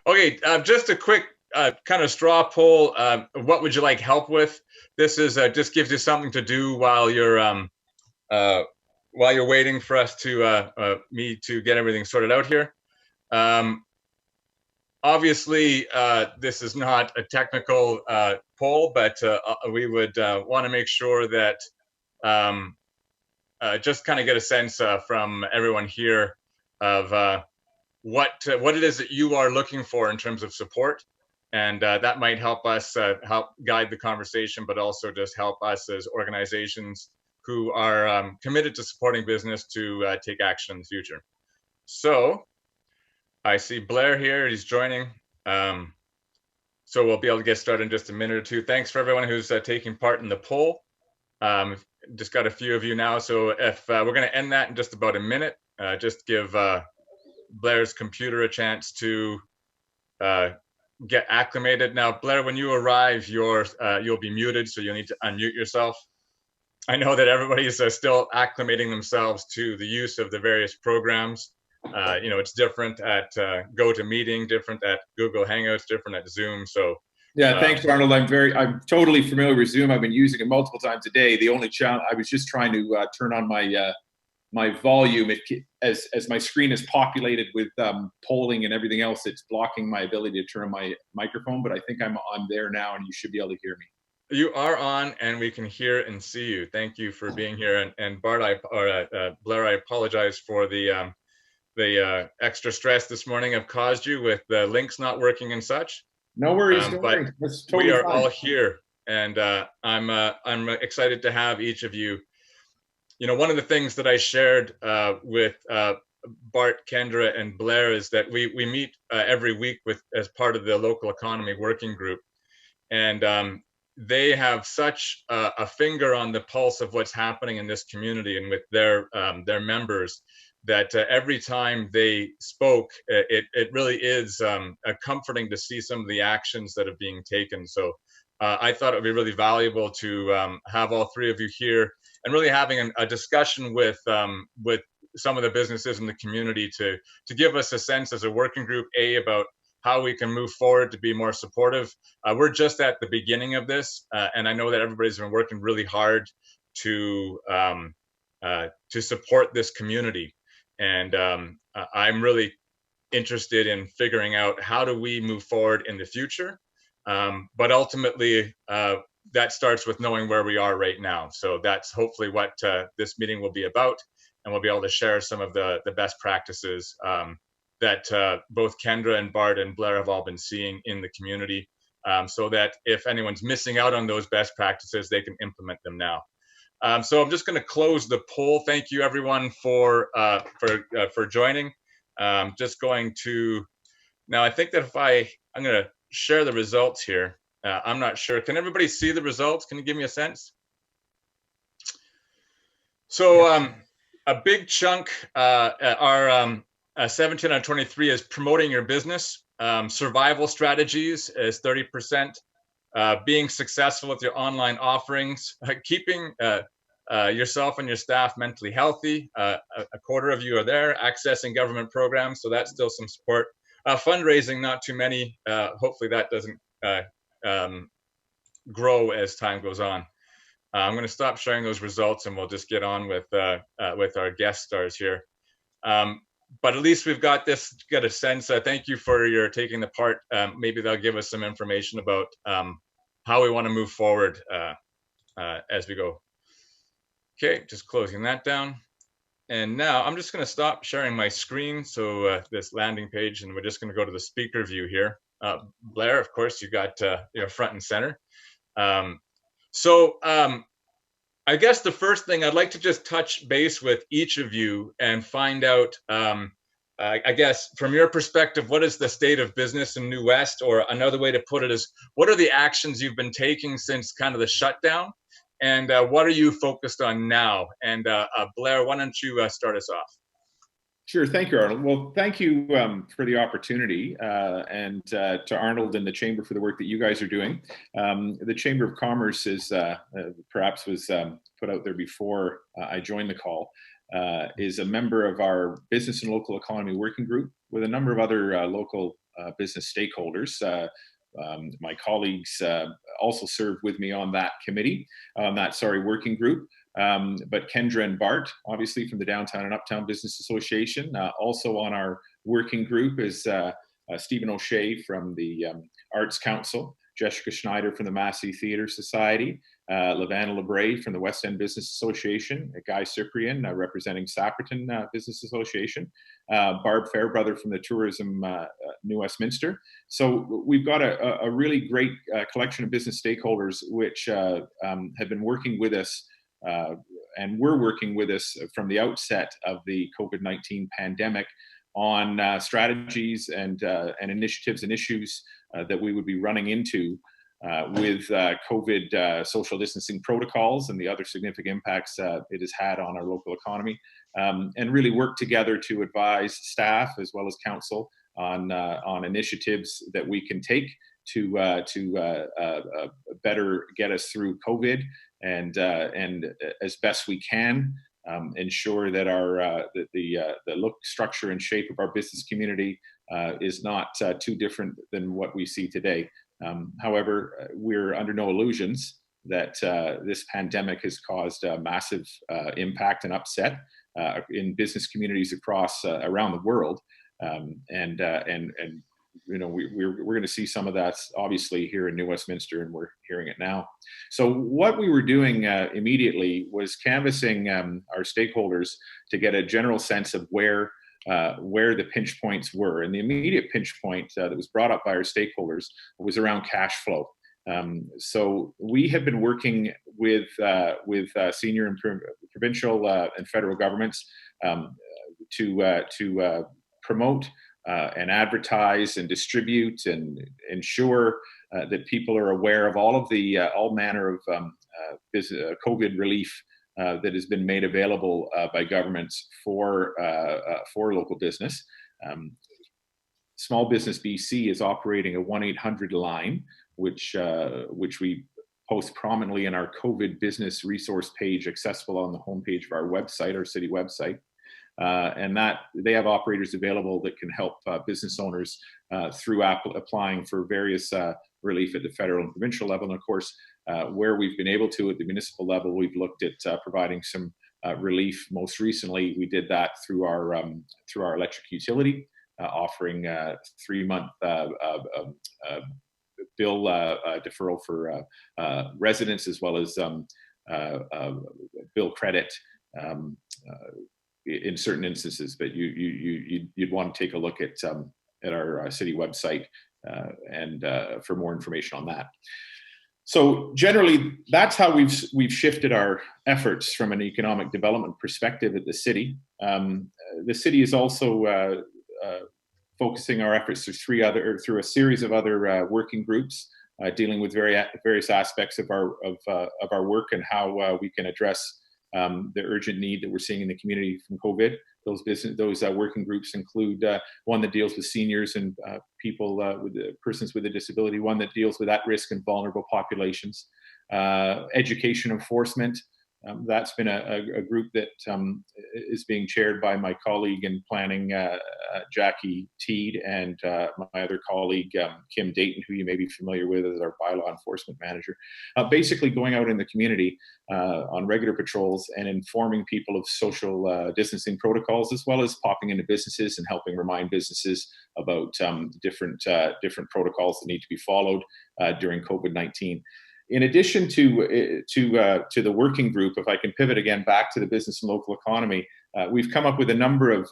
Okay, just a quick kind of straw poll. What would you like help with? This is just gives you something to do uh, while you're waiting for us to me to get everything sorted out here. Um, Obviously, this is not a technical poll, but we would want to make sure that um, just kind of get a sense from everyone here of what it is that you are looking for in terms of support, and that might help us help guide the conversation, but also just help us as organizations who are committed to supporting business to take action in the future. So I see Blair here; he's joining. Um, so we'll be able to get started in just a minute or two. Thanks for everyone who's taking part in the poll. Just got a few of you now, so if we're going to end that in just about a minute, just give Blair's computer a chance to get acclimated. Now, Blair, when you arrive, you'll be muted, so you'll need to unmute yourself. I know that everybody is still acclimating themselves to the use of the various programs. It's different at GoToMeeting, different at Google Hangouts, different at Zoom. So yeah, thanks, Arnold. I'm totally familiar with Zoom. I've been using it multiple times a day. The only challenge, I was just trying to turn on my volume. As my screen is populated with polling and everything else, it's blocking my ability to turn on my microphone. But I think I'm there now, and you should be able to hear me. You are on, and we can hear and see you. Thank you for being here. And Bart, Blair, I apologize for the extra stress this morning I've caused you with the links not working and such. No worries, don't but worry. That's totally we are fine. all here, and I'm excited to have each of you. One of the things that I shared with Bart, Kendra, and Blair is that we meet every week with as part of the local economy working group, and they have such a finger on the pulse of what's happening in this community and with their members, that every time they spoke, it really is comforting to see some of the actions that are being taken. So I thought it would be really valuable to have all three of you here and really having a discussion with some of the businesses in the community to give us a sense as a working group, about how we can move forward to be more supportive. We're just at the beginning of this, and I know that everybody's been working really hard to support this community. And I'm really interested in figuring out how do we move forward in the future. But ultimately, that starts with knowing where we are right now. So that's hopefully what this meeting will be about, and we'll be able to share some of the best practices that both Kendra and Bart and Blair have all been seeing in the community, so that if anyone's missing out on those best practices, they can implement them now. So I'm just going to close the poll. Thank you, everyone, for joining. Just going to now. I think that I'm going to share the results here. I'm not sure. Can everybody see the results? Can you give me a sense? So a big chunk are 17 out of 23 is promoting your business. Survival strategies is 30%. Being successful with your online offerings, keeping yourself and your staff mentally healthy. A quarter of you are there. Accessing government programs, so that's still some support. Fundraising, not too many. Hopefully that doesn't grow as time goes on. I'm going to stop sharing those results, and we'll just get on with our guest stars here. But at least we've got this, get a sense. Thank you for your taking the part. Maybe they'll give us some information about how we want to move forward as we go. Okay, just closing that down. And now I'm just going to stop sharing my screen, so this landing page, and we're just going to go to the speaker view here. Blair, of course, you got front and center. I guess the first thing I'd like to just touch base with each of you and find out, I guess, from your perspective, what is the state of business in New West? Or another way to put it is, what are the actions you've been taking since kind of the shutdown? And what are you focused on now? And Blair, why don't you start us off? Sure. Thank you, Arnold. Well, thank you for the opportunity, and to Arnold and the Chamber for the work that you guys are doing. The Chamber of Commerce is perhaps was put out there before I joined the call, is a member of our Business and Local Economy Working Group with a number of other local business stakeholders. My colleagues also serve with me on that committee, working group. But Kendra and Bart, obviously from the Downtown and Uptown Business Association. Also on our working group is Stephen O'Shea from the Arts Council, Jessica Schneider from the Massey Theatre Society, Lavana LeBray from the West End Business Association, Guy Cyprian representing Saperton Business Association, Barb Fairbrother from the Tourism New Westminster. So we've got a really great collection of business stakeholders which have been working with us and were working with us from the outset of the COVID-19 pandemic on strategies and initiatives and issues that we would be running into with COVID social distancing protocols and the other significant impacts it has had on our local economy, and really work together to advise staff as well as council on initiatives that we can take to better get us through COVID and as best we can ensure that the look, structure, and shape of our business community is not too different than what we see today. However, we're under no illusions that this pandemic has caused a massive impact and upset in business communities across around the world, and you know, we're going to see some of that obviously here in New Westminster, and we're hearing it now. So what we were doing immediately was canvassing our stakeholders to get a general sense of where the pinch points were. And the immediate pinch point that was brought up by our stakeholders was around cash flow. So we have been working with senior and provincial and federal governments to promote and advertise and distribute and ensure that people are aware of all manner of COVID relief that has been made available by governments for local business. Small Business BC is operating a 1-800 line, which we post prominently in our COVID business resource page, accessible on the homepage of our website, our city website. And that they have operators available that can help business owners through applying for various relief at the federal and provincial level. And of course, where we've been able to at the municipal level, we've looked at providing some relief. Most recently, we did that through our electric utility, offering 3-month bill deferral for residents, as well as bill credit in certain instances. But you'd want to take a look at our city website and for more information on that. So generally, that's how we've shifted our efforts from an economic development perspective at the city. The city is also focusing our efforts through a series of other working groups dealing with various aspects of our work and how we can address the urgent need that we're seeing in the community from COVID. Those working groups include one that deals with seniors and people with persons with a disability, one that deals with at-risk and vulnerable populations, education enforcement. That's been a group that is being chaired by my colleague in planning, Jackie Teed, and my other colleague, Kim Dayton, who you may be familiar with as our bylaw enforcement manager. Basically going out in the community on regular patrols and informing people of social distancing protocols, as well as popping into businesses and helping remind businesses about different protocols that need to be followed during COVID-19. In addition to the working group, if I can pivot again back to the business and local economy, we've come up with a number of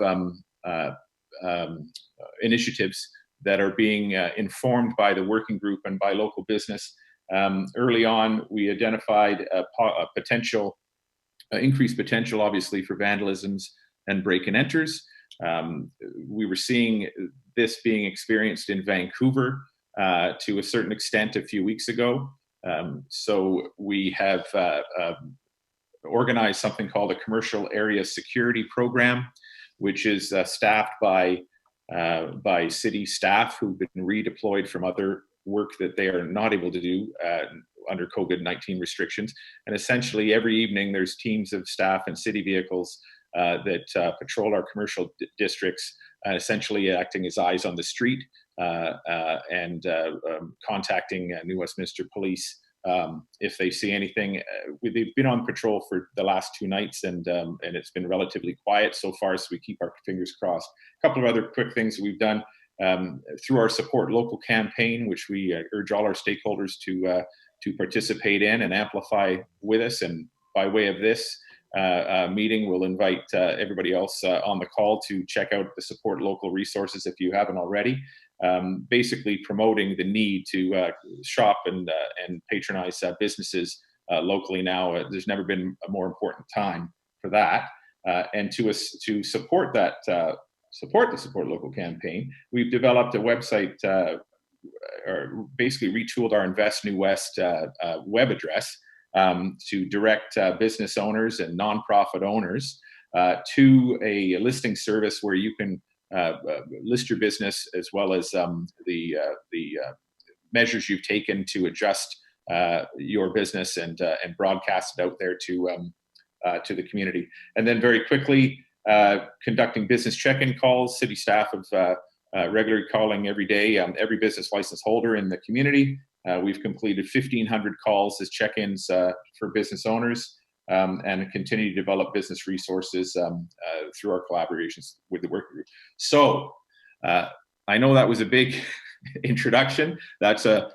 initiatives that are being informed by the working group and by local business. Early on, we identified a potential, increased potential, obviously, for vandalisms and break-and-enters. We were seeing this being experienced in Vancouver to a certain extent a few weeks ago. So we have organized something called a Commercial Area Security Program, which is staffed by city staff who've been redeployed from other work that they are not able to do under COVID-19 restrictions. And essentially every evening there's teams of staff and city vehicles that patrol our commercial districts, essentially acting as eyes on the street and contacting New Westminster Police if they see anything. They've been on patrol for the last 2 nights, and it's been relatively quiet so far, so we keep our fingers crossed. A couple of other quick things that we've done through our Support Local campaign, which we urge all our stakeholders to participate in and amplify with us. And by way of this meeting, we'll invite everybody else on the call to check out the Support Local resources if you haven't already. Basically promoting the need to shop and patronize businesses locally now. There's never been a more important time for that. And to support that, support the Support Local campaign, we've developed a website, or basically retooled our Invest New West web address to direct business owners and nonprofit owners to a listing service where you can list your business, as well as the measures you've taken to adjust your business and broadcast it out there to the community. And then very quickly, conducting business check-in calls. City staff have regularly calling every day every business license holder in the community. We've completed 1,500 calls as check-ins for business owners. And continue to develop business resources through our collaborations with the working group. So I know that was a big introduction. That's a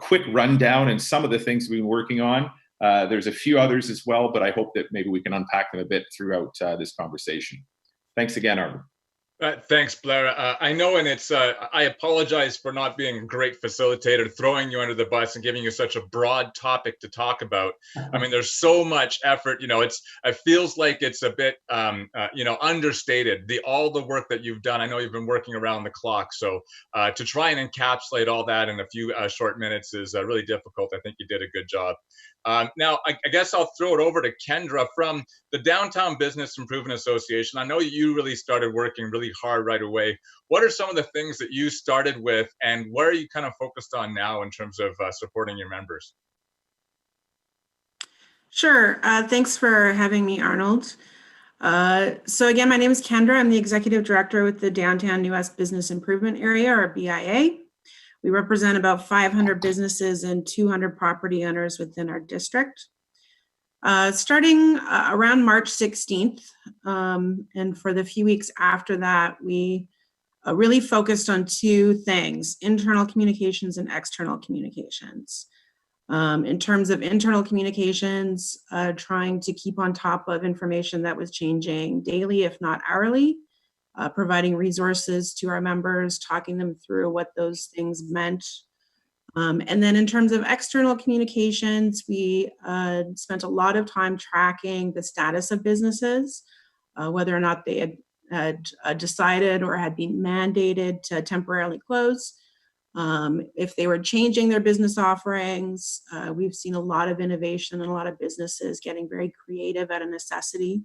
quick rundown and some of the things we've been working on. There's a few others as well, but I hope that maybe we can unpack them a bit throughout this conversation. Thanks again, Arvin. Thanks, Blair. I know, and I apologize for not being a great facilitator, throwing you under the bus and giving you such a broad topic to talk about. I mean, there's so much effort. It feels like it's a bit, understated. All the work that you've done. I know you've been working around the clock, so to try and encapsulate all that in a few short minutes is really difficult. I think you did a good job. Now, I guess I'll throw it over to Kendra from the Downtown Business Improvement Association. I know you really started working really hard right away. What are some of the things that you started with, and where are you kind of focused on now in terms of supporting your members? Sure. Thanks for having me, Arnold. So again, my name is Kendra. I'm the Executive Director with the Downtown US Business Improvement Area, or BIA. We represent about 500 businesses and 200 property owners within our district. Starting around March 16th, and for the few weeks after that, we really focused on 2 things: internal communications and external communications. In terms of internal communications, trying to keep on top of information that was changing daily, if not hourly, providing resources to our members, talking them through what those things meant. And then in terms of external communications, we spent a lot of time tracking the status of businesses, whether or not they had decided or had been mandated to temporarily close. If they were changing their business offerings. We've seen a lot of innovation and a lot of businesses getting very creative out of necessity.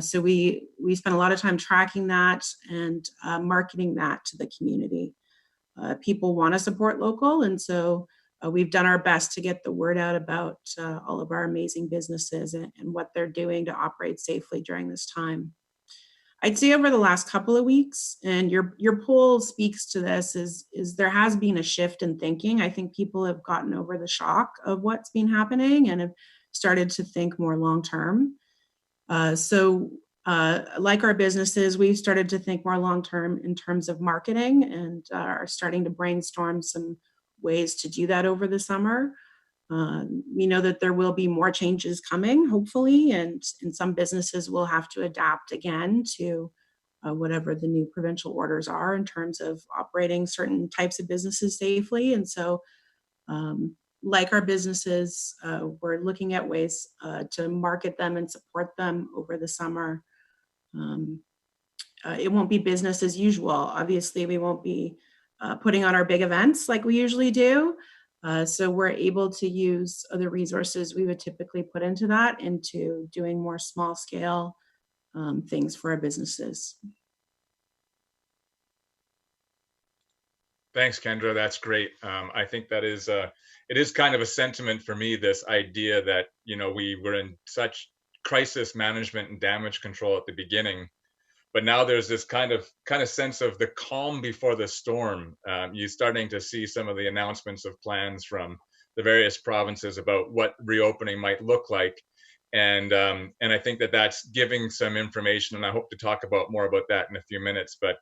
So we spent a lot of time tracking that and marketing that to the community. People want to support local, and so we've done our best to get the word out about all of our amazing businesses and what they're doing to operate safely during this time. I'd say over the last couple of weeks, and your poll speaks to this, is there has been a shift in thinking. I think people have gotten over the shock of what's been happening and have started to think more long term. Like our businesses, we've started to think more long term in terms of marketing, and are starting to brainstorm some ways to do that over the summer. We know that there will be more changes coming, hopefully, and some businesses will have to adapt again to whatever the new provincial orders are in terms of operating certain types of businesses safely. And so, like our businesses, we're looking at ways to market them and support them over the summer. It won't be business as usual. Obviously, we won't be putting on our big events like we usually do. So we're able to use other resources we would typically put into that, into doing more small scale things for our businesses. Thanks, Kendra. That's great. I think that is it is kind of a sentiment for me, this idea that, we were in such crisis management and damage control at the beginning, but now there's this kind of sense of the calm before the storm. You're starting to see some of the announcements of plans from the various provinces about what reopening might look like. And I think that that's giving some information, and I hope to talk about more about that in a few minutes. But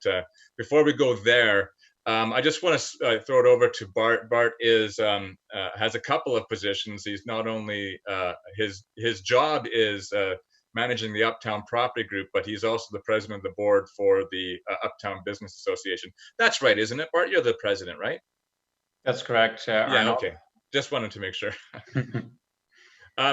before we go there, I just want to throw it over to Bart. Bart is has a couple of positions. He's not only his job is managing the Uptown Property Group, but he's also the president of the board for the Uptown Business Association. That's right, isn't it, Bart? You're the president, right? That's correct. Yeah. Arnold. Okay. Just wanted to make sure.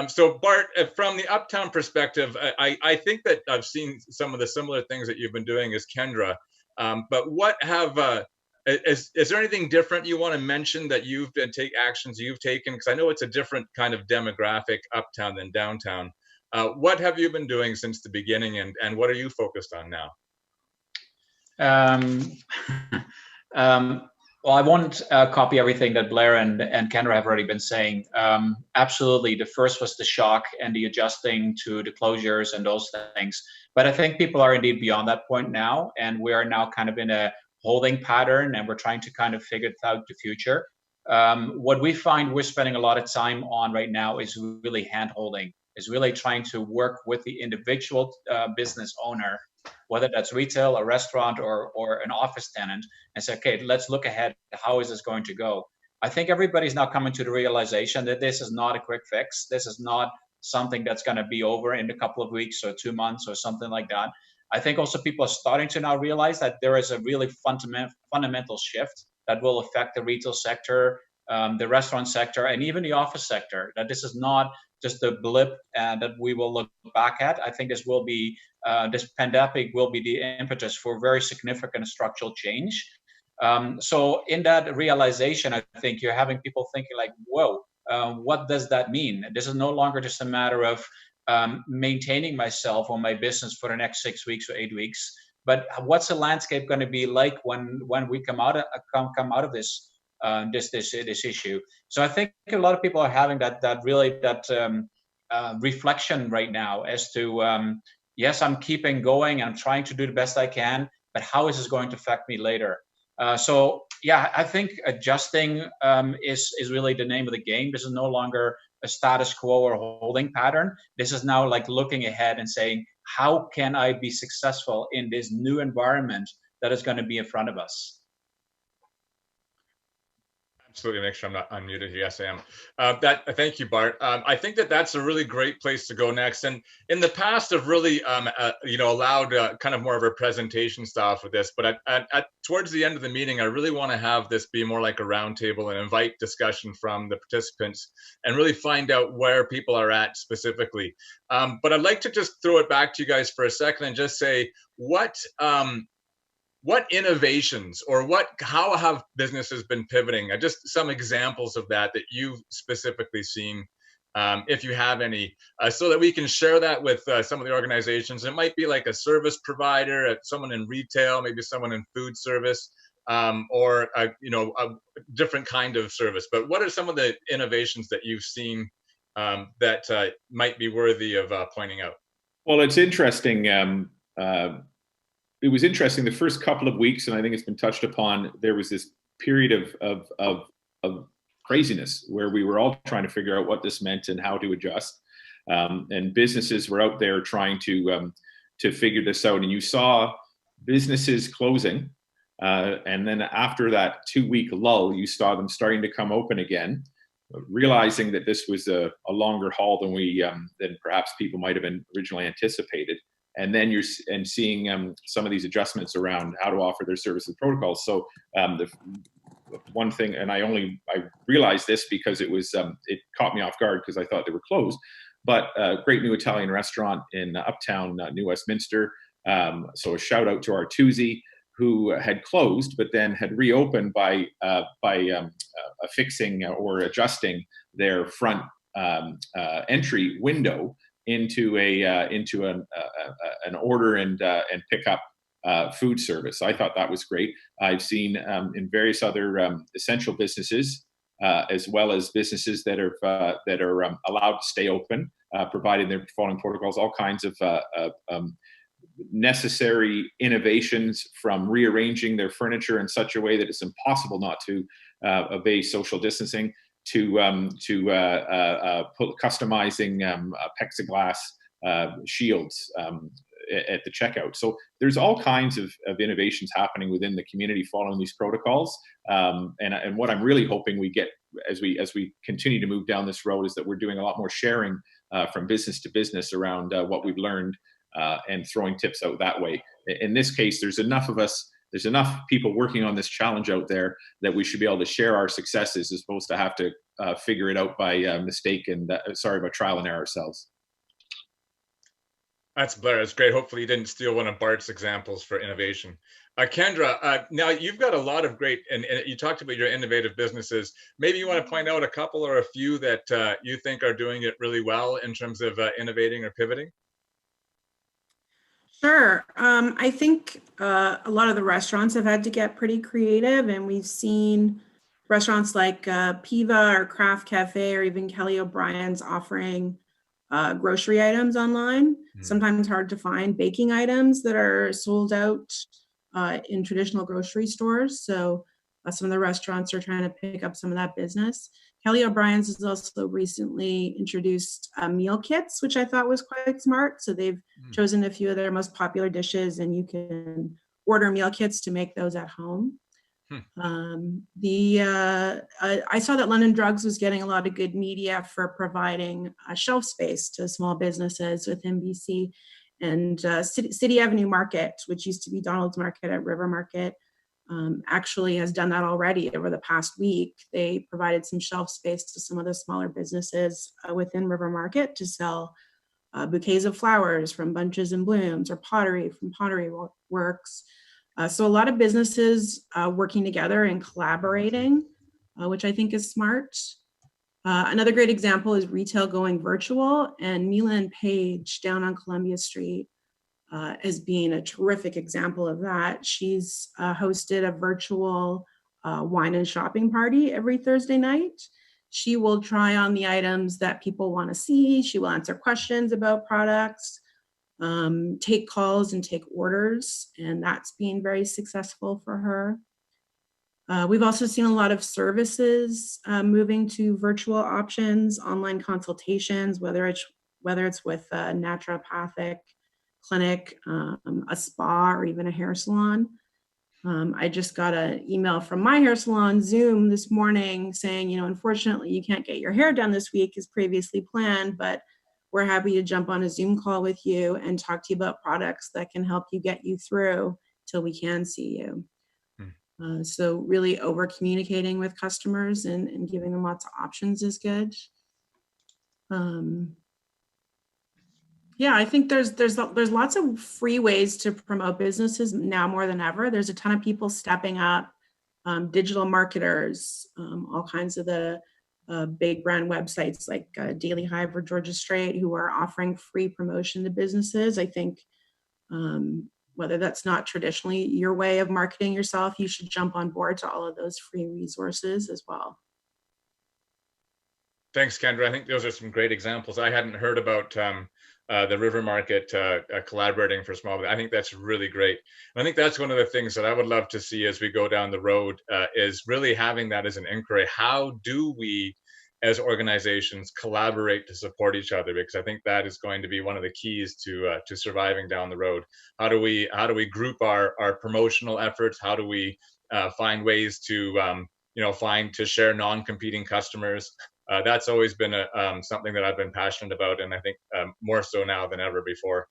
So Bart, from the Uptown perspective, I think that I've seen some of the similar things that you've been doing as Kendra. But what have is there anything different you want to mention that you've been actions you've taken? Because I know it's a different kind of demographic Uptown than downtown. What have you been doing since the beginning, and what are you focused on now? Well, I won't copy everything that Blair and Kendra have already been saying. Absolutely, the first was the shock and the adjusting to the closures and those things. But I think people are indeed beyond that point now, and we are now kind of in a holding pattern, and we're trying to kind of figure out the future. What we find we're spending a lot of time on right now is really hand-holding, is really trying to work with the individual business owner, whether that's retail, a restaurant, or an office tenant, and say, okay, let's look ahead. How is this going to go? I think everybody's now coming to the realization that this is not a quick fix. This is not something that's going to be over in a couple of weeks or 2 months or something like that. I think also people are starting to now realize that there is a really fundamental shift that will affect the retail sector, the restaurant sector, and even the office sector, that this is not just a blip that we will look back at. I think this will be, this pandemic will be the impetus for very significant structural change. So in that realization, I think you're having people thinking like, whoa, what does that mean? This is no longer just a matter of maintaining myself or my business for the next 6 weeks or 8 weeks, but what's the landscape going to be like when we come out of this this issue? So I think a lot of people are having that reflection right now as to yes, I'm keeping going, I'm trying to do the best I can, but how is this going to affect me later? So yeah, I think adjusting is really the name of the game. This is no longer a status quo or holding pattern. This is now like looking ahead and saying, how can I be successful in this new environment that is going to be in front of us? Absolutely, make sure I'm not unmuted. Yes, I am. Thank you, Bart. I think that that's a really great place to go next. And in the past, I've really, allowed kind of more of a presentation style for this. But towards the end of the meeting, I really want to have this be more like a roundtable and invite discussion from the participants and really find out where people are at specifically. But I'd like to just throw it back to you guys for a second and just say what innovations or how have businesses been pivoting? Just some examples of that you've specifically seen, if you have any, so that we can share that with some of the organizations. It might be like a service provider, someone in retail, maybe someone in food service, or a different kind of service. But what are some of the innovations that you've seen that might be worthy of pointing out? Well, it's interesting. It was interesting the first couple of weeks, and I think it's been touched upon. There was this period of craziness where we were all trying to figure out what this meant and how to adjust. And businesses were out there trying to figure this out. And you saw businesses closing, and then after that 2-week lull, you saw them starting to come open again, realizing that this was a longer haul than perhaps people might have been originally anticipated. And then you're seeing some of these adjustments around how to offer their services protocols. So the one thing, and I realized this because it caught me off guard because I thought they were closed, but a great new Italian restaurant in Uptown, New Westminster. So a shout out to Artusi, who had closed but then had reopened by fixing or adjusting their front entry window into an order and pick up food service. I thought that was great. I've seen in various other essential businesses, as well as businesses that are allowed to stay open, provided they're following protocols, all kinds of necessary innovations, from rearranging their furniture in such a way that it's impossible not to obey social distancing, to customizing plexiglass shields at the checkout. So there's all kinds of innovations happening within the community following these protocols. And what I'm really hoping we get as we continue to move down this road is that we're doing a lot more sharing from business to business around what we've learned and throwing tips out that way. In this case, there's enough of us, there's enough people working on this challenge out there that we should be able to share our successes as opposed to have to figure it out by mistake and by trial and error ourselves. That's Blair. That's great. Hopefully you didn't steal one of Bart's examples for innovation. Kendra, now you've got a lot of great, and you talked about your innovative businesses. Maybe you want to point out a couple or a few that you think are doing it really well in terms of innovating or pivoting? Sure. I think a lot of the restaurants have had to get pretty creative, and we've seen restaurants like Piva or Craft Cafe or even Kelly O'Brien's offering grocery items online. Sometimes hard to find baking items that are sold out in traditional grocery stores. So some of the restaurants are trying to pick up some of that business. Kelly O'Brien's has also recently introduced meal kits, which I thought was quite smart. So they've chosen a few of their most popular dishes, and you can order meal kits to make those at home. I saw that London Drugs was getting a lot of good media for providing shelf space to small businesses with NBC, and City Avenue Market, which used to be Donald's Market at River Market, actually has done that already over the past week. They provided some shelf space to some of the smaller businesses within River Market to sell bouquets of flowers from Bunches and Blooms, or pottery from Pottery Works. So a lot of businesses working together and collaborating, which I think is smart. Another great example is retail going virtual, and Mila & Page down on Columbia Street as being a terrific example of that. She's hosted a virtual wine and shopping party every Thursday night. She will try on the items that people want to see. She will answer questions about products, take calls and take orders, and that's been very successful for her. We've also seen a lot of services moving to virtual options, online consultations, whether it's with a naturopathic clinic, a spa, or even a hair salon. I just got an email from my hair salon, Zoom, this morning saying, unfortunately, you can't get your hair done this week as previously planned, but we're happy to jump on a Zoom call with you and talk to you about products that can help you get you through till we can see you. So really over communicating with customers and giving them lots of options is good. Yeah, I think there's lots of free ways to promote businesses now more than ever. There's a ton of people stepping up, digital marketers, all kinds of the big brand websites like Daily Hive or Georgia Strait, who are offering free promotion to businesses. I think whether that's not traditionally your way of marketing yourself, you should jump on board to all of those free resources as well. Thanks, Kendra. I think those are some great examples. I hadn't heard about the River Market collaborating for small business. I think that's really great. And I think that's one of the things that I would love to see as we go down the road is really having that as an inquiry. How do we, as organizations, collaborate to support each other? Because I think that is going to be one of the keys to surviving down the road. How do we group our promotional efforts? How do we find ways to to share non-competing customers? That's always been something that I've been passionate about, and I think more so now than ever before.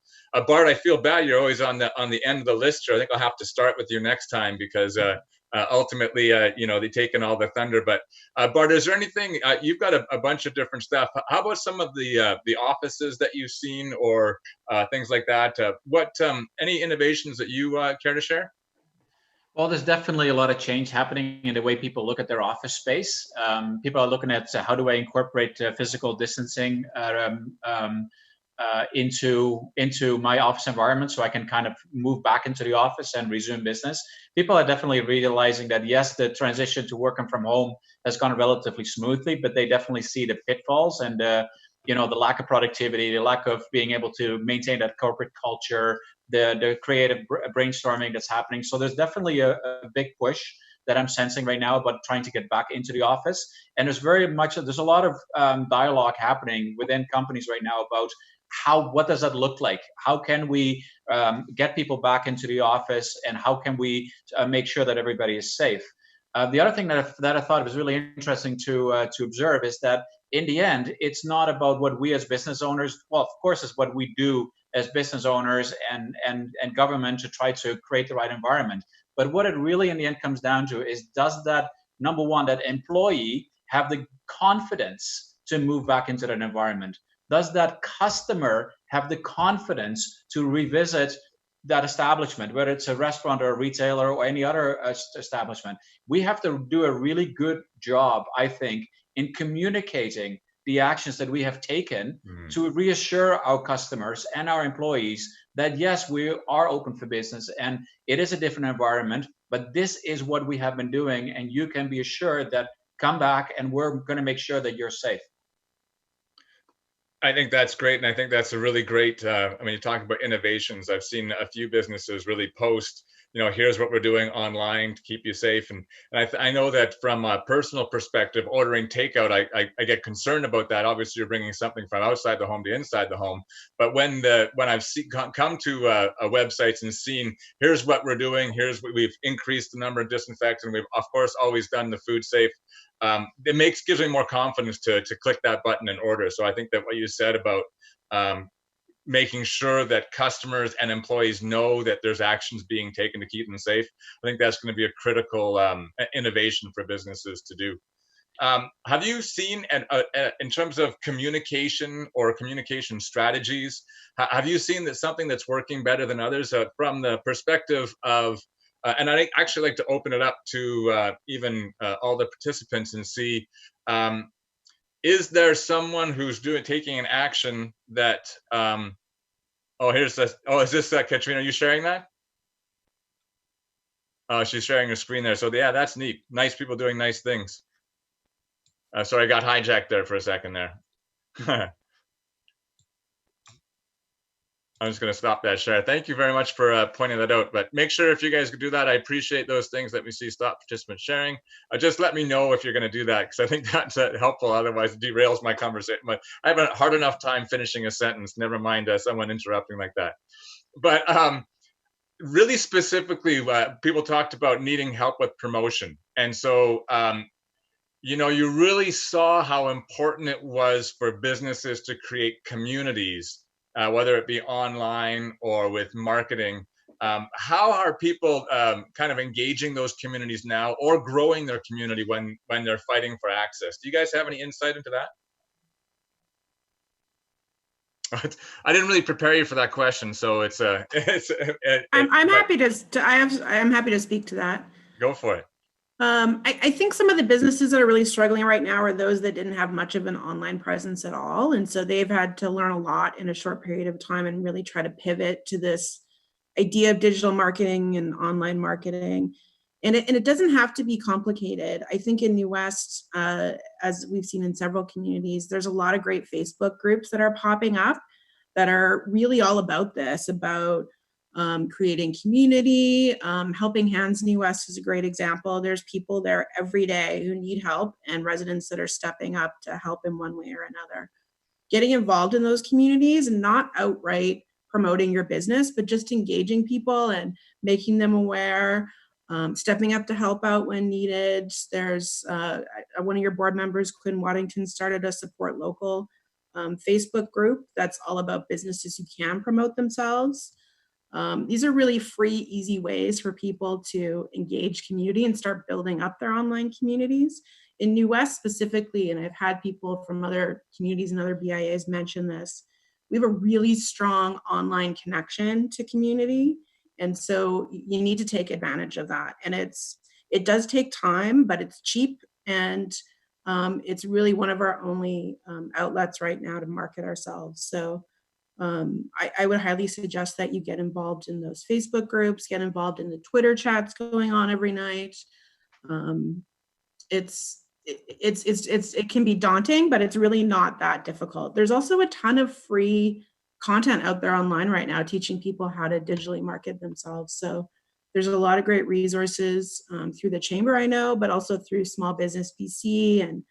Bart, I feel bad you're always on the end of the list here. I think I'll have to start with you next time because ultimately, they've taken all the thunder. But Bart, is there anything you've got a bunch of different stuff? How about some of the offices that you've seen or things like that? Any innovations that you care to share? Well, there's definitely a lot of change happening in the way people look at their office space. People are looking at how do I incorporate physical distancing into my office environment so I can kind of move back into the office and resume business. People are definitely realizing that, yes, the transition to working from home has gone relatively smoothly, but they definitely see the pitfalls and the lack of productivity, the lack of being able to maintain that corporate culture, the creative brainstorming that's happening. So there's definitely a big push that I'm sensing right now about trying to get back into the office. And there's a lot of dialogue happening within companies right now about what does that look like? How can we get people back into the office, and how can we make sure that everybody is safe? The other thing that I thought was really interesting to observe is that in the end, it's not about what we as business owners, well, of course, it's what we do as business owners and government to try to create the right environment. But what it really in the end comes down to is, does that, number one, that employee have the confidence to move back into that environment? Does that customer have the confidence to revisit that establishment, whether it's a restaurant or a retailer or any other establishment? We have to do a really good job, I think, in communicating the actions that we have taken to reassure our customers and our employees that yes, we are open for business and it is a different environment, but this is what we have been doing, and you can be assured that come back and we're going to make sure that you're safe. I think that's great, and I think that's a really great. I mean, you talk about innovations. I've seen a few businesses really post, here's what we're doing online to keep you safe. And I know that from a personal perspective, ordering takeout, I get concerned about that. Obviously, you're bringing something from outside the home to inside the home. But when I've come to websites and seen, here's what we're doing, here's what we've increased the number of disinfectants, and we've of course always done the food safe. It gives me more confidence to click that button and order. So I think that what you said about making sure that customers and employees know that there's actions being taken to keep them safe, I think that's going to be a critical innovation for businesses to do. Have you seen, in terms of communication or communication strategies, have you seen that something that's working better than others from the perspective of and I'd actually like to open it up to even all the participants and see, is there someone who's taking an action that, is this Katrina, are you sharing that? Oh, she's sharing her screen there. So yeah, that's neat. Nice people doing nice things. Sorry, I got hijacked there for a second there. I'm just going to stop that share. Thank you very much for pointing that out. But make sure if you guys could do that, I appreciate those things. Let me see stop participant sharing. Just let me know if you're going to do that, because I think that's helpful. Otherwise, it derails my conversation. But I have a hard enough time finishing a sentence, never mind someone interrupting like that. But really specifically, people talked about needing help with promotion. And so, you really saw how important it was for businesses to create communities, whether it be online or with marketing. How are people kind of engaging those communities now, or growing their community when they're fighting for access? Do you guys have any insight into that? I didn't really prepare you for that question, so I'm happy to speak to that. Go for it. I think some of the businesses that are really struggling right now are those that didn't have much of an online presence at all. And so they've had to learn a lot in a short period of time and really try to pivot to this idea of digital marketing and online marketing. And it doesn't have to be complicated. I think in New West, as we've seen in several communities, there's a lot of great Facebook groups that are popping up that are really all about this, about creating community. Helping Hands New West is a great example. There's people there every day who need help, and residents that are stepping up to help in one way or another. Getting involved in those communities and not outright promoting your business, but just engaging people and making them aware, stepping up to help out when needed. There's one of your board members, Quinn Waddington, started a Support Local Facebook group that's all about businesses who can promote themselves. These are really free, easy ways for people to engage community and start building up their online communities. In New West specifically, and I've had people from other communities and other BIAs mention this, we have a really strong online connection to community. And so you need to take advantage of that. And it does take time, but it's cheap. And it's really one of our only outlets right now to market ourselves. So I would highly suggest that you get involved in those Facebook groups, get involved in the Twitter chats going on every night. It can be daunting, but it's really not that difficult. There's also a ton of free content out there online right now teaching people how to digitally market themselves. So there's a lot of great resources through the chamber, I know, but also through Small Business BC and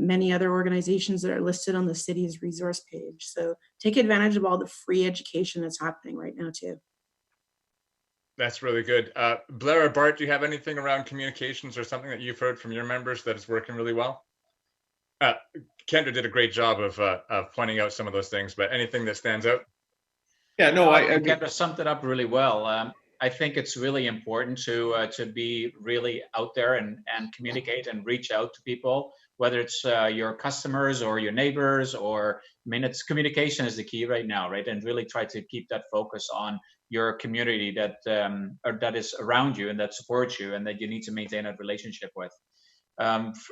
many other organizations that are listed on the city's resource page. So take advantage of all the free education that's happening right now too. That's really good. Blair or Bart, do you have anything around communications or something that you've heard from your members that is working really well? Kendra did a great job of pointing out some of those things, but anything that stands out? Yeah, no, I think Kendra summed it up really well. I think it's really important to be really out there and communicate and reach out to people, whether it's your customers or your neighbors, or I mean, it's communication is the key right now, right? And really try to keep that focus on your community that or that is around you and that supports you and that you need to maintain a relationship with.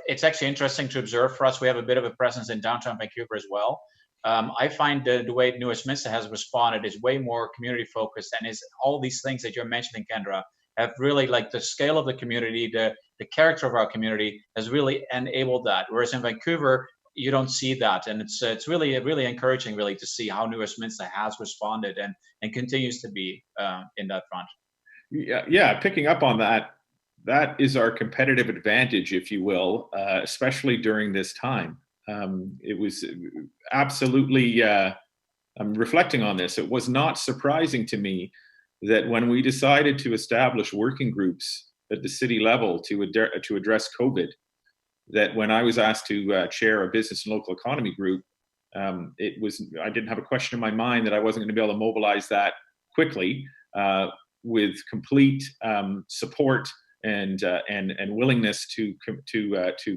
It's actually interesting to observe for us. We have a bit of a presence in downtown Vancouver as well. I find the way New Westminster has responded is way more community focused, and is all these things that you're mentioning, Kendra, have really, like, the scale of the community, the character of our community has really enabled that. Whereas in Vancouver, you don't see that, and it's really encouraging, really, to see how New Westminster has responded and continues to be in that front. Yeah, picking up on that. That is our competitive advantage, if you will, especially during this time. It was absolutely, I'm reflecting on this, it was not surprising to me that when we decided to establish working groups at the city level to address COVID, that when I was asked to chair a business and local economy group, I didn't have a question in my mind that I wasn't going to be able to mobilize that quickly with complete support and willingness to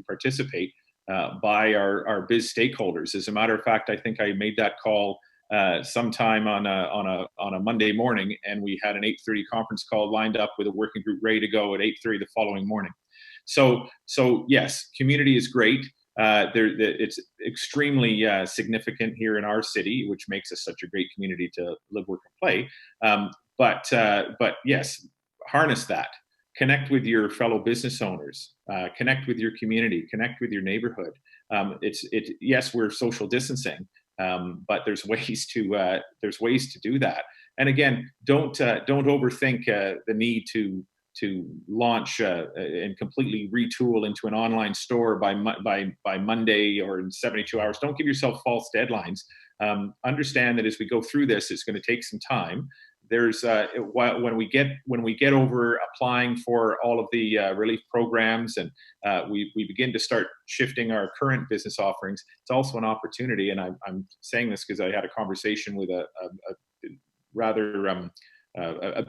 participate by our biz stakeholders. As a matter of fact, I think I made that call sometime on a Monday morning, and we had an 8:30 conference call lined up with a working group ready to go at 8:30 the following morning. So yes, community is great. It's extremely significant here in our city, which makes us such a great community to live, work, and play. But yes, harness that. Connect with your fellow business owners, connect with your community, connect with your neighborhood. Yes, we're social distancing, but there's ways to do that. And again, don't overthink the need to launch and completely retool into an online store by Monday or in 72 hours. Don't give yourself false deadlines. Understand that as we go through this, it's going to take some time. There's when we get over applying for all of the relief programs, and we begin to start shifting our current business offerings, it's also an opportunity. And I'm saying this because I had a conversation with a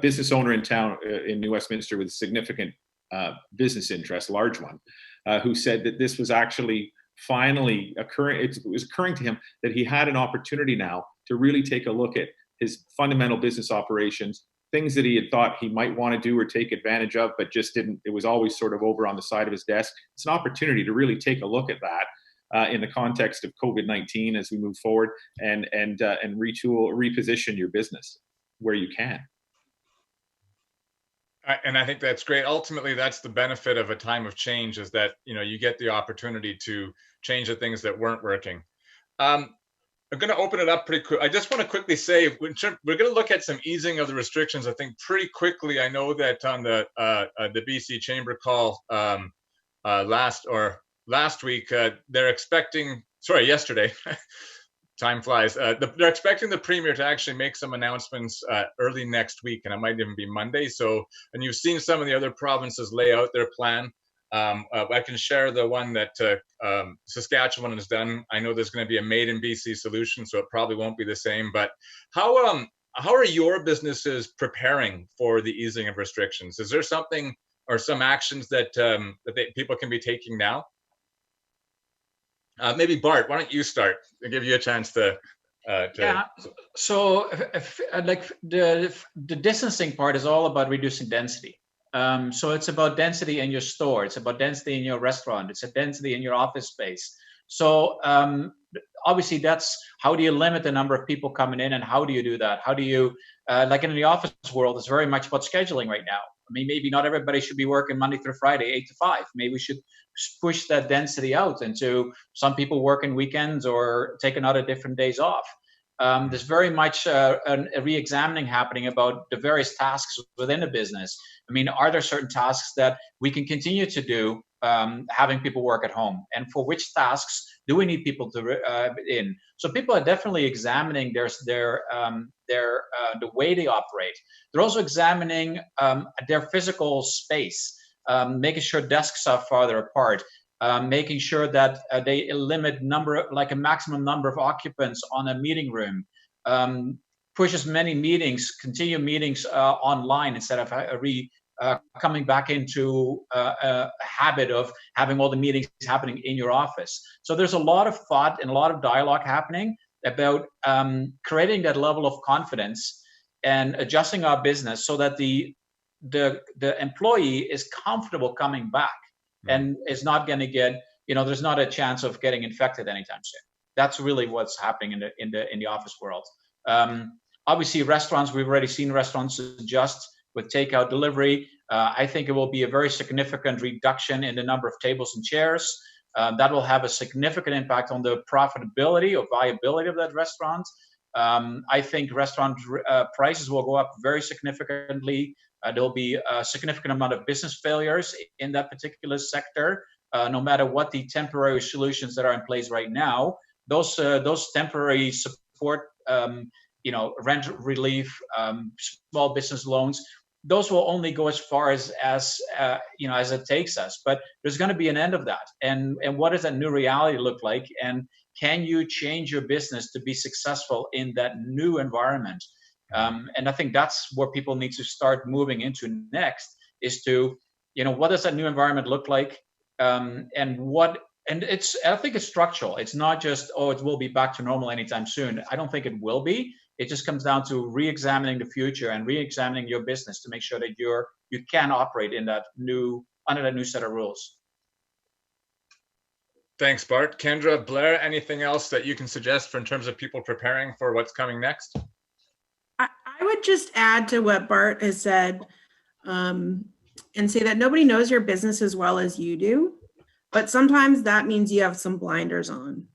business owner in town in New Westminster with significant business interest, large one, who said that this was actually finally occurring. It was occurring to him that he had an opportunity now to really take a look at his fundamental business operations, things that he had thought he might want to do or take advantage of, but just didn't. It was always sort of over on the side of his desk. It's an opportunity to really take a look at that in the context of COVID-19 as we move forward, and retool, reposition your business where you can. And I think that's great. Ultimately, that's the benefit of a time of change, is that you get the opportunity to change the things that weren't working. I'm going to open it up pretty quick. I just want to quickly say we're going to look at some easing of the restrictions, I think, pretty quickly. I know that on the BC Chamber call last week, they're expecting, yesterday, time flies. They're expecting the Premier to actually make some announcements early next week, and it might even be Monday. So, and you've seen some of the other provinces lay out their plan. I can share the one that Saskatchewan has done. I know there's going to be a made in BC solution, so it probably won't be the same. But how are your businesses preparing for the easing of restrictions? Is there something or some actions that people can be taking now? Maybe Bart, why don't you start? I'll give you a chance to. Yeah. So, like the distancing part is all about reducing density. So it's about density in your store. It's about density in your restaurant. It's a density in your office space. So obviously that's how do you limit the number of people coming in, and how do you do that? How do you, like in the office world, it's very much about scheduling right now. I mean, maybe not everybody should be working Monday through Friday, 8 to 5. Maybe we should push that density out into some people working weekends or taking out different days off. there's very much a re-examining happening about the various tasks within a business. I mean, are there certain tasks that we can continue to do having people work at home, and for which tasks do we need people to in? So people are definitely examining the way they operate. They're also examining their physical space, making sure desks are farther apart, making sure that they limit a maximum number of occupants on a meeting room, push as many meetings, continue meetings online instead of coming back into a habit of having all the meetings happening in your office. So there's a lot of thought and a lot of dialogue happening about creating that level of confidence and adjusting our business so that the employee is comfortable coming back and is not going to get, there's not a chance of getting infected anytime soon. That's really what's happening in the office world. Obviously, restaurants, we've already seen restaurants adjust with takeout delivery. I think it will be a very significant reduction in the number of tables and chairs. That will have a significant impact on the profitability or viability of that restaurant. I think restaurant prices will go up very significantly. There'll be a significant amount of business failures in that particular sector, no matter what the temporary solutions that are in place right now. Those temporary support, rent relief, small business loans, those will only go as far as it takes us. But there's going to be an end of that. And what does that new reality look like? And can you change your business to be successful in that new environment? And I think that's where people need to start moving into next, is to, what does that new environment look like? I think it's structural. It's not just, it will be back to normal anytime soon. I don't think it will be. It just comes down to re-examining the future and re-examining your business to make sure that you can operate in under that new set of rules. Thanks, Bart. Kendra, Blair, anything else that you can suggest in terms of people preparing for what's coming next? I would just add to what Bart has said and say that nobody knows your business as well as you do, but sometimes that means you have some blinders on.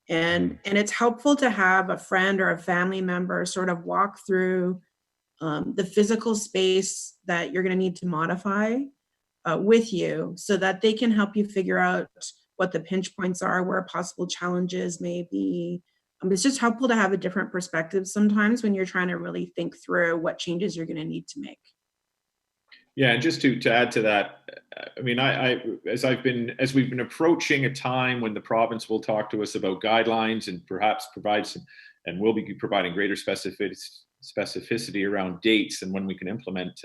And it's helpful to have a friend or a family member sort of walk through the physical space that you're going to need to modify with you, so that they can help you figure out what the pinch points are, where possible challenges may be. It's just helpful to have a different perspective sometimes when you're trying to really think through what changes you're going to need to make. Yeah, and just to add to that, I mean, as we've been approaching a time when the province will talk to us about guidelines and perhaps provide some, and will be providing greater specificity around dates and when we can implement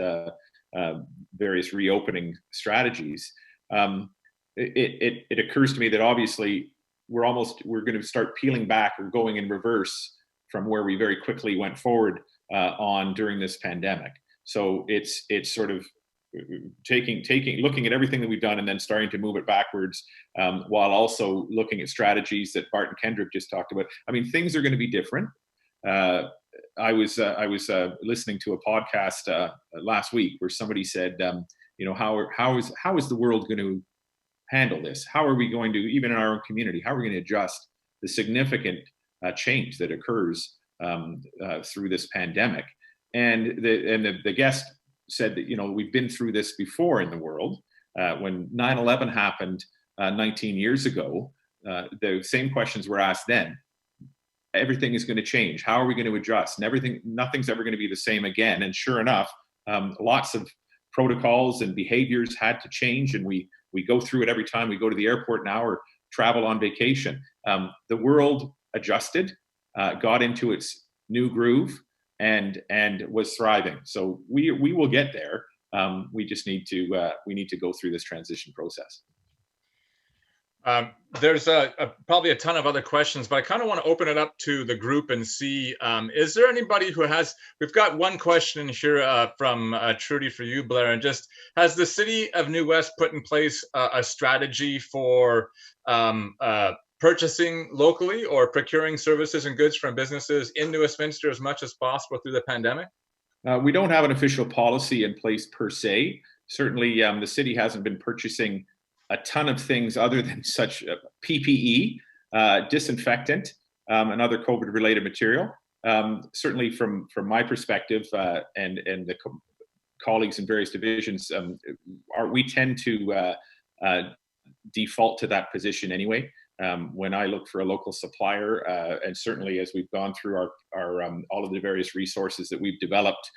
various reopening strategies. It occurs to me that obviously we're going to start peeling back or going in reverse from where we very quickly went forward during this pandemic. So it's sort of looking at everything that we've done and then starting to move it backwards, while also looking at strategies that Bart and Kendra just talked about. I mean, things are going to be different. I was listening to a podcast last week where somebody said, how is the world going to handle this? How are we going to, even in our own community, how are we going to adjust the significant change that occurs through this pandemic? And the guest said that, we've been through this before in the world. When 9/11 happened 19 years ago, the same questions were asked then. Everything is going to change. How are we going to adjust? And nothing's ever going to be the same again. And sure enough, lots of protocols and behaviors had to change, and we go through it every time we go to the airport now or travel on vacation. The world adjusted, got into its new groove, and was thriving. So we will get there. We just need to go through this transition process. There's probably a ton of other questions, but I kind of want to open it up to the group and see, is there anybody who we've got one question here from Trudy for you, Blair, and just, has the City of New West put in place a strategy for purchasing locally or procuring services and goods from businesses in New Westminster as much as possible through the pandemic? We don't have an official policy in place per se. Certainly, the city hasn't been purchasing a ton of things other than such PPE, disinfectant, and other COVID-related material. certainly from my perspective and the colleagues in various divisions, we tend to default to that position anyway. When I look for a local supplier, and certainly as we've gone through our all of the various resources that we've developed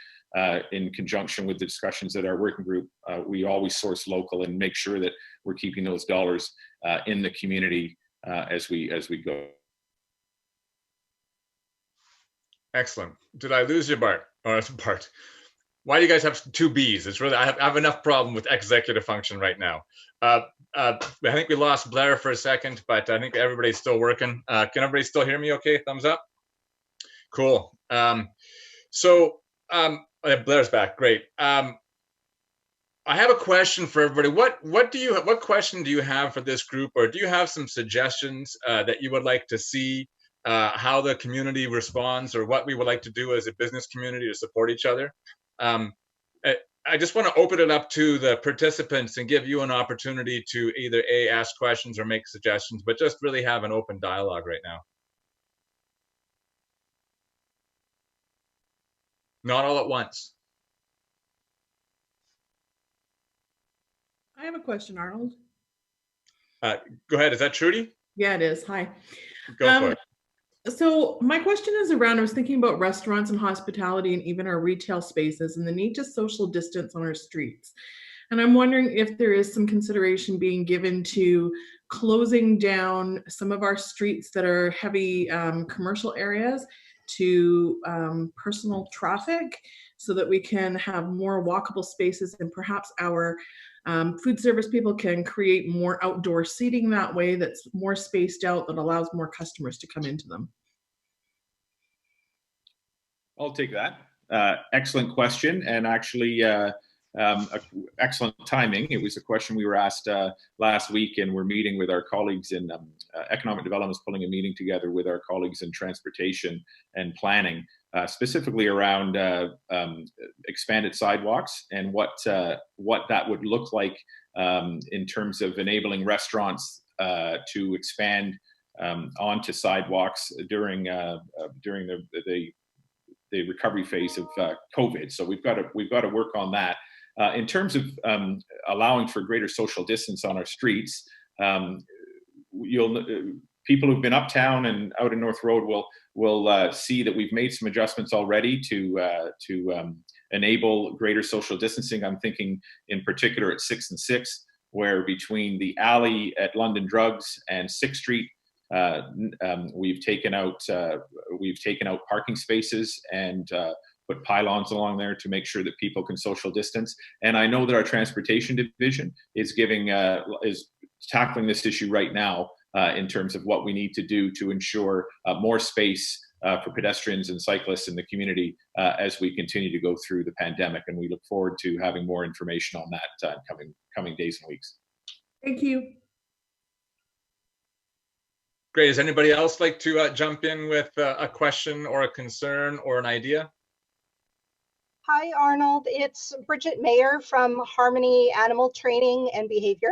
in conjunction with the discussions at our working group, we always source local and make sure that we're keeping those dollars in the community as we go. Excellent. Did I lose you, Bart? Or Bart? Why do you guys have two B's? It's really, I have enough problem with executive function right now. I think we lost Blair for a second, but I think everybody's still working. Can everybody still hear me okay? Thumbs up. Cool. Blair's back. Great. I have a question for everybody. What question do you have for this group, or do you have some suggestions that you would like to see how the community responds, or what we would like to do as a business community to support each other? I just want to open it up to the participants and give you an opportunity to either ask questions or make suggestions, but just really have an open dialogue right now. Not all at once. I have a question, Arnold. Go ahead. Is that Trudy? Yeah, it is. Hi. Go for it. So my question is around, I was thinking about restaurants and hospitality and even our retail spaces and the need to social distance on our streets. And I'm wondering if there is some consideration being given to closing down some of our streets that are heavy commercial areas to personal traffic so that we can have more walkable spaces, and perhaps our food service people can create more outdoor seating that way that's more spaced out, that allows more customers to come into them. I'll take that. Excellent question, and actually excellent timing. It was a question we were asked last week, and we're meeting with our colleagues in economic development, is pulling a meeting together with our colleagues in transportation and planning, specifically around expanded sidewalks and what that would look like in terms of enabling restaurants to expand onto sidewalks during the recovery phase of COVID. So we've got to work on that. In terms of allowing for greater social distance on our streets, people who've been uptown and out in North Road will see that we've made some adjustments already to enable greater social distancing. I'm thinking in particular at 6th and 6th, where between the alley at London Drugs and 6th Street, we've taken out parking spaces and put pylons along there to make sure that people can social distance. And I know that our transportation division is tackling this issue right now in terms of what we need to do to ensure more space for pedestrians and cyclists in the community as we continue to go through the pandemic. And we look forward to having more information on that coming days and weeks. Thank you. Great. Does anybody else like to jump in with a question or a concern or an idea? Hi, Arnold. It's Bridget Mayer from Harmony Animal Training and Behavior.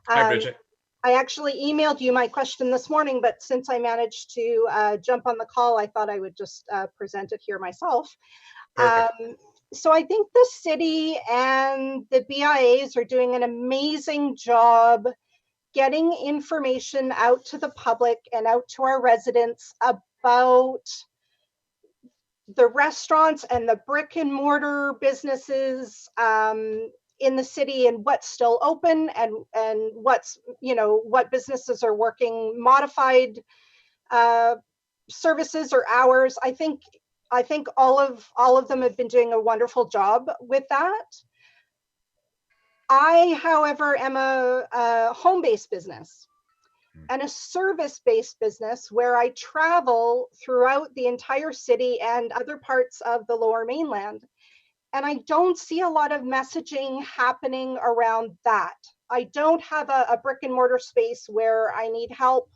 Hi, Bridget. I actually emailed you my question this morning, but since I managed to jump on the call, I thought I would just present it here myself. So I think the city and the BIAs are doing an amazing job getting information out to the public and out to our residents about the restaurants and the brick and mortar businesses in the city, and what's still open and what's, what businesses are working modified services or hours. I think all of them have been doing a wonderful job with that. I, however, am a home-based business and a service-based business where I travel throughout the entire city and other parts of the Lower Mainland. And I don't see a lot of messaging happening around that. I don't have a brick and mortar space where I need help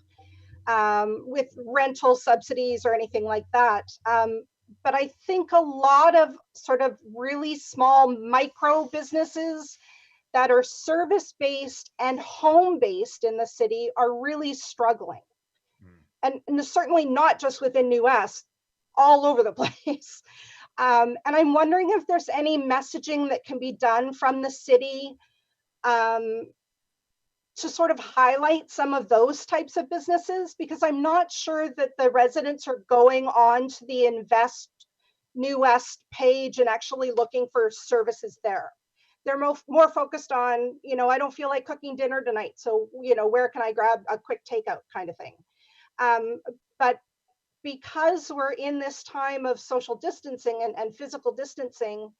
with rental subsidies or anything like that. But I think a lot of sort of really small micro businesses that are service-based and home-based in the city are really struggling. And certainly not just within New West. all over the place. And I'm wondering if there's any messaging that can be done from the city to sort of highlight some of those types of businesses, because I'm not sure that the residents are going on to the Invest New West page and actually looking for services there. They're more focused on, you know, I don't feel like cooking dinner tonight, so, you know, where can I grab a quick takeout kind of thing. But because we're in this time of social distancing and physical distancing,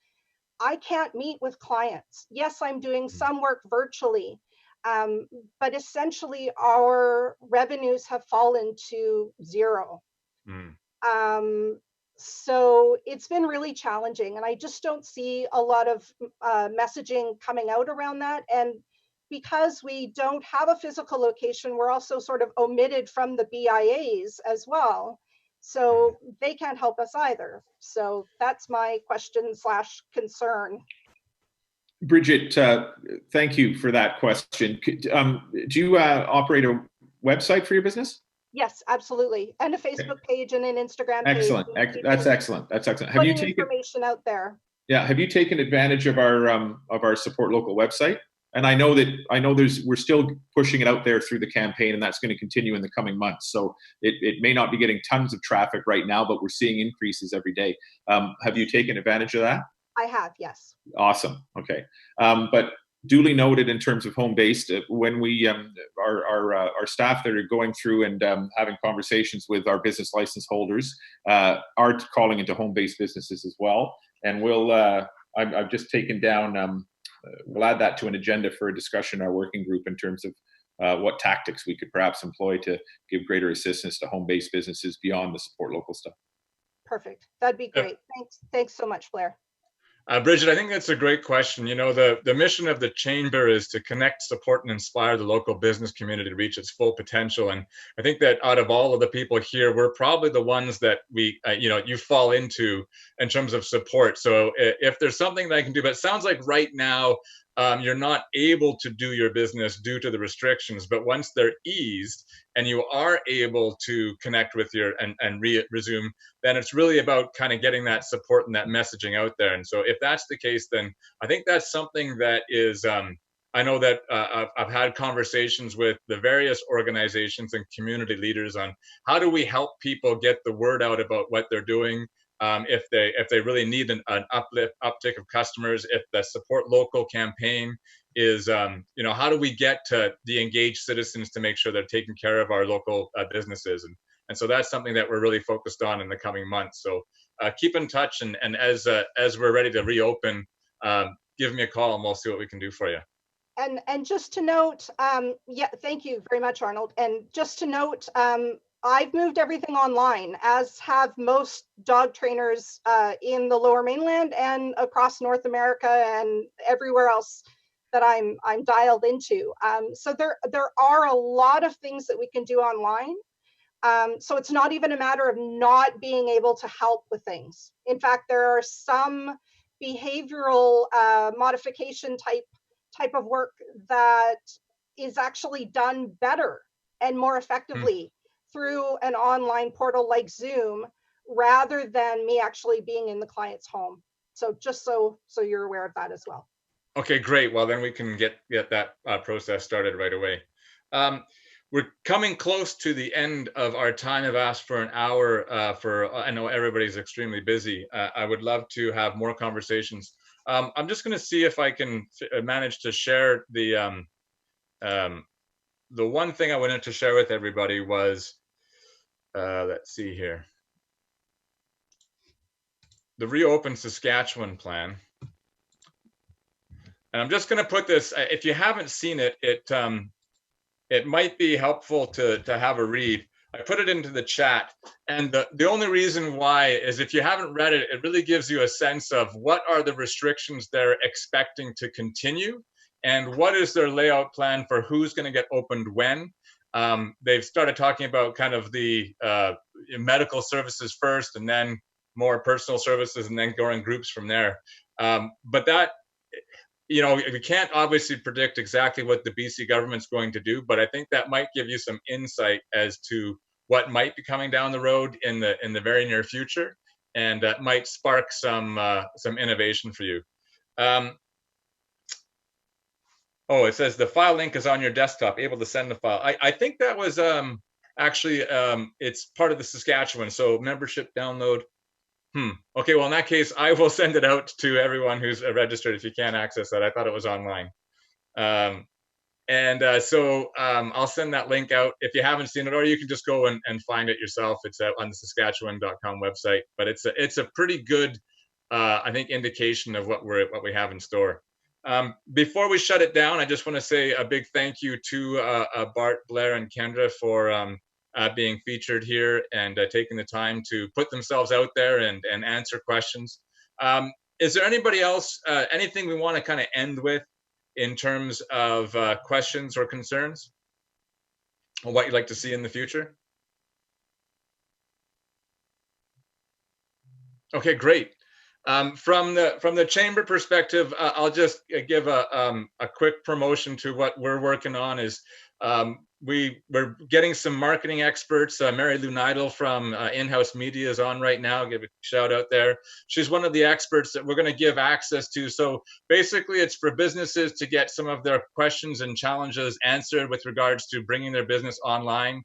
I can't meet with clients. Yes, I'm doing some work virtually, but essentially our revenues have fallen to zero. So it's been really challenging, and I just don't see a lot of messaging coming out around that. And because we don't have a physical location, we're also sort of omitted from the BIAs as well. So they can't help us either. So that's my question / concern. Bridget, thank you for that question. Do you operate a website for your business? Yes, absolutely. And a Facebook page and an Instagram page. Excellent. That's excellent. That's excellent. Have you taken information out there? Yeah. Have you taken advantage of our Support Local website? And I know we're still pushing it out there through the campaign, and that's going to continue in the coming months. So it may not be getting tons of traffic right now, but we're seeing increases every day. Have you taken advantage of that? I have, yes. Awesome. Okay. But duly noted in terms of home-based, when we our staff that are going through and having conversations with our business license holders are calling into home-based businesses as well. And I've just taken down, we'll add that to an agenda for a discussion in our working group in terms of what tactics we could perhaps employ to give greater assistance to home-based businesses beyond the Support Local stuff. Perfect. That'd be great. Thanks so much, Blair. Bridget, I think that's a great question. You know, the mission of the Chamber is to connect, support, and inspire the local business community to reach its full potential. And I think that out of all of the people here, we're probably the ones that you fall into in terms of support. So if there's something that I can do, but it sounds like right now, you're not able to do your business due to the restrictions, but once they're eased and you are able to connect with and resume, then it's really about kind of getting that support and that messaging out there. And so if that's the case, then I think that's something that is, I know that I've had conversations with the various organizations and community leaders on how do we help people get the word out about what they're doing. If they really need an uptick of customers, if the Support Local campaign is, how do we get to the engaged citizens to make sure they're taking care of our local businesses? And so that's something that we're really focused on in the coming months. So keep in touch, and as we're ready to reopen, give me a call and we'll see what we can do for you. And just to note, thank you very much, Arnold. And just to note, I've moved everything online, as have most dog trainers in the Lower Mainland and across North America and everywhere else that I'm dialed into. So there are a lot of things that we can do online. So it's not even a matter of not being able to help with things. In fact, there are some behavioral modification type of work that is actually done better and more effectively through an online portal like Zoom, rather than me actually being in the client's home. So just so you're aware of that as well. Okay, great. Well, then we can get that process started right away. We're coming close to the end of our time. I've asked for an hour I know everybody's extremely busy. I would love to have more conversations. I'm just going to see if I can manage to share the one thing I wanted to share with everybody was, let's see here, the Reopen Saskatchewan plan. And I'm just going to put this, if you haven't seen it, it might be helpful to have a read. I put it into the chat, and the only reason why is if you haven't read it, it really gives you a sense of what are the restrictions they're expecting to continue, and what is their layout plan for who's going to get opened when. They've started talking about kind of the medical services first, and then more personal services, and then going groups from there. But that, we can't obviously predict exactly what the BC government's going to do, but I think that might give you some insight as to what might be coming down the road in the very near future, and might spark some innovation for you. Oh, it says the file link is on your desktop, able to send the file. I think that was actually it's part of the Saskatchewan, so membership download. Okay, well in that case, I will send it out to everyone who's registered if you can't access that. I thought it was online. So I'll send that link out if you haven't seen it, or you can just go and find it yourself. It's on the Saskatchewan.com website, but it's a pretty good, I think, indication of what we have in store. Before we shut it down, I just want to say a big thank you to Bart, Blair, and Kendra for being featured here and taking the time to put themselves out there and answer questions. Is there anybody else, anything we want to kind of end with in terms of questions or concerns, or what you'd like to see in the future? Okay, great. From the chamber perspective, I'll just give a quick promotion to what we're working on. Is we're getting some marketing experts. Mary Lou Neidel from In-House Media is on right now. Give a shout out there. She's one of the experts that we're going to give access to. So basically, it's for businesses to get some of their questions and challenges answered with regards to bringing their business online,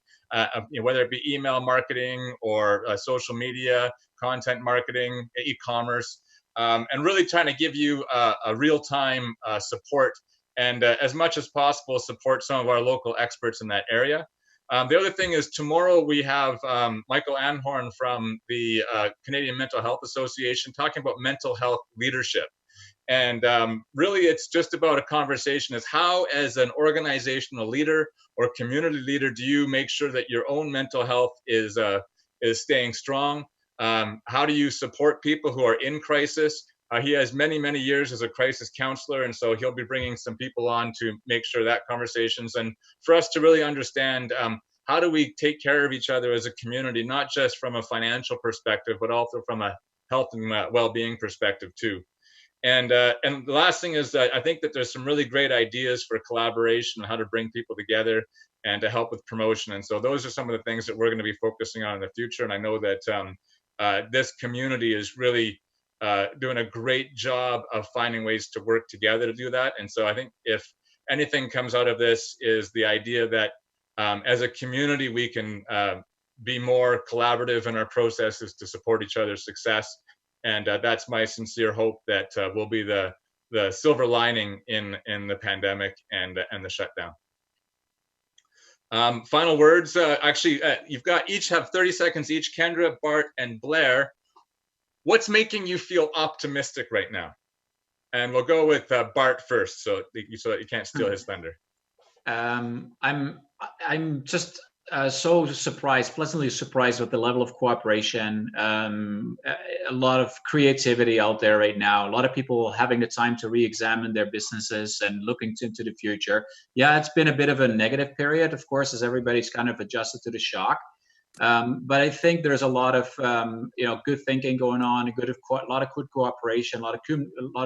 whether it be email marketing or social media, content marketing, e-commerce, and really trying to give you a real-time support and as much as possible support some of our local experts in that area. The other thing is tomorrow we have Michael Anhorn from the Canadian Mental Health Association talking about mental health leadership. And really it's just about a conversation is how, as an organizational leader or community leader, do you make sure that your own mental health is staying strong? How do you support people who are in crisis? He has many, many years as a crisis counselor, and so he'll be bringing some people on to make sure that conversations, and for us to really understand how do we take care of each other as a community, not just from a financial perspective, but also from a health and well-being perspective too. And the last thing is that I think that there's some really great ideas for collaboration and how to bring people together and to help with promotion. And so those are some of the things that we're going to be focusing on in the future. And I know that this community is really doing a great job of finding ways to work together to do that. And so I think if anything comes out of this is the idea that as a community, we can be more collaborative in our processes to support each other's success. And that's my sincere hope that will be the silver lining in the pandemic and the shutdown. Final words. Actually, each have 30 seconds each. Kendra, Bart, and Blair. What's making you feel optimistic right now? And we'll go with Bart first, so that you can't steal his thunder. I'm just so surprised, pleasantly surprised with the level of cooperation. A lot of creativity out there right now. A lot of people having the time to re-examine their businesses and looking into the future. Yeah, it's been a bit of a negative period, of course, as everybody's kind of adjusted to the shock. But I think there's a lot of good thinking going on, a lot of good cooperation, a lot of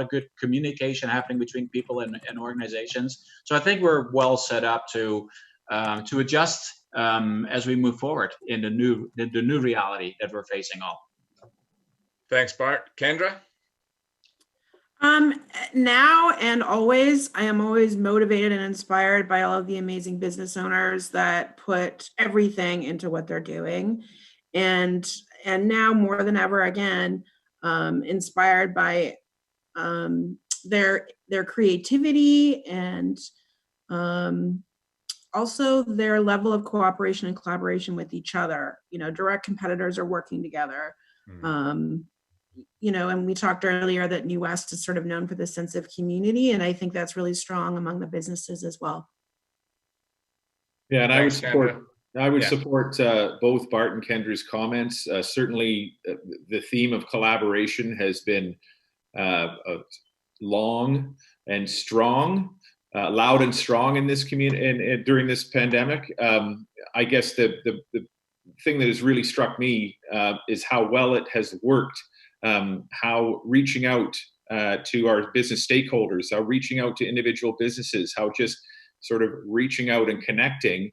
good communication happening between people and organizations. So I think we're well set up to adjust as we move forward in the new reality that we're facing all. Thanks, Bart. Kendra? Now and always, I am always motivated and inspired by all of the amazing business owners that put everything into what they're doing. And now more than ever again, inspired by their creativity and also their level of cooperation and collaboration with each other. Direct competitors are working together. And we talked earlier that New West is sort of known for the sense of community, and I think that's really strong among the businesses as well. Yeah, and I would support both Bart and Kendra's comments. Certainly, the theme of collaboration has been long and strong, loud and strong in this community and during this pandemic. I guess the thing that has really struck me is how well it has worked. How reaching out to our business stakeholders, how reaching out to individual businesses, how just sort of reaching out and connecting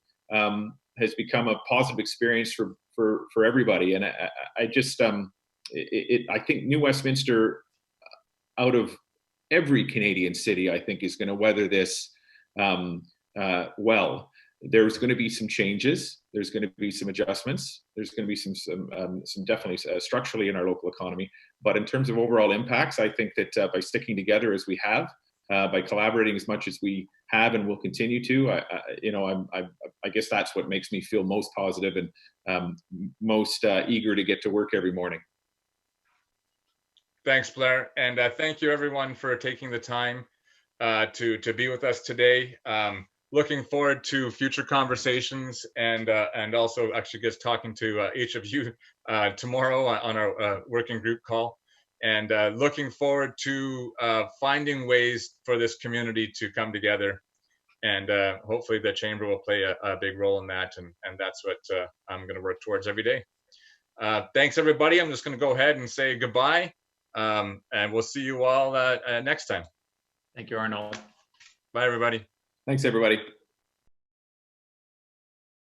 has become a positive experience for everybody. And I just I think New Westminster, out of every Canadian city, I think is going to weather this well. There's going to be some changes. There's going to be some adjustments. There's going to be some definitely structurally in our local economy. But in terms of overall impacts, I think that by sticking together as we have, by collaborating as much as we have and will continue to, I guess that's what makes me feel most positive and most eager to get to work every morning. Thanks, Blair, and thank you everyone for taking the time to be with us today. Looking forward to future conversations and also actually just talking to each of you tomorrow on our working group call. And looking forward to finding ways for this community to come together. And hopefully the Chamber will play a big role in that. And that's what I'm going to work towards every day. Thanks, everybody. I'm just going to go ahead and say goodbye. And we'll see you all next time. Thank you, Arnold. Bye, everybody. Thanks, everybody.